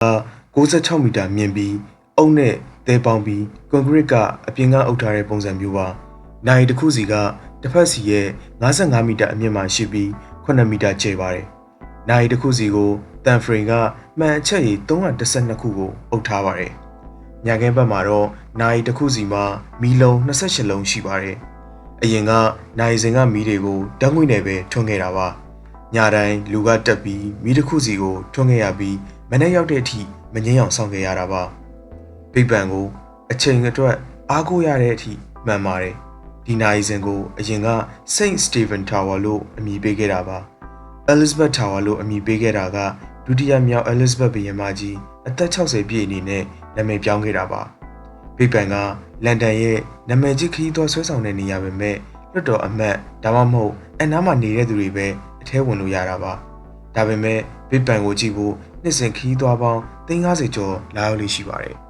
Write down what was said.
96 မီတာမြင့်ပြီးအုပ်နဲ့သဲပေါင်းပြီးကွန်ကရစ်ကအပြင်ကအုပ်ထားတဲ့ပုံစံမျိုးပါ။နိုင်တစ်ခုစီကတစ်ဖက်စီရဲ့55မီတာအမြင့်မှရှိပြီး9မီတာကျယ်ပါတယ်။နိုင်တစ်ခုစီကိုတန်ဖရင်ကမှန်အချက်ရည်312ခုကိုအုပ်ထားပါတယ်။ညခင်းဘက်မှာတော့နိုင်တစ်ခုစီမှာမီလုံး28လုံးရှိပါတယ်။အရင်ကနိုင်စဉ်ကမီတွေကိုဓာတ်ငွေ့နဲ့ပဲထွန်းခဲ့တာပါ။ညတိုင်းလူကတက်ပြီးမီတစ်ခုစီကိုထွန်းခဲ့ရပြီးမနေ့ရောက်တဲ့အထိမငြင်းအောင်ဆောင်ခဲ့ရတာပါ။ဘိတ်ပန်ကိုအချိန်အတွက်အားကိုးရတဲ့အထိမှန်ပါတယ်။ဒီနိုင်စဉ်ကိုအရင်က Saint Stephen Tower လို့အမည်ပေးခဲ့တာပါ။ Elizabeth Tower လို့အမည်ပေးခဲ့တာကဒုတိယမြောက် Elizabeth ဘုရင်မကြီးအသက်60ပြည့်အနေနဲ့နာမည်ပြောင်းခဲ့တာပါ။ဘိတ်ပန်ကလန်ဒန်ရဲ့နာမည်ကြီးခရီးသွားဆွဲဆောင်တဲ့နေရာပဲမဲ့လွတ်တော်အမတ်ဒါမှမဟုတ်အနားမှာနေတဲ့သူတွေပဲအထဲဝင်လို့ရတာပါ။ဒါပေမဲ့ဘိတ်ပန်ကိုကြည့်ဖို့နှစ်စဉ်ခရီးသွားပေါင်း350ကျော်လာရောက်လို့ရှိပါတယ်။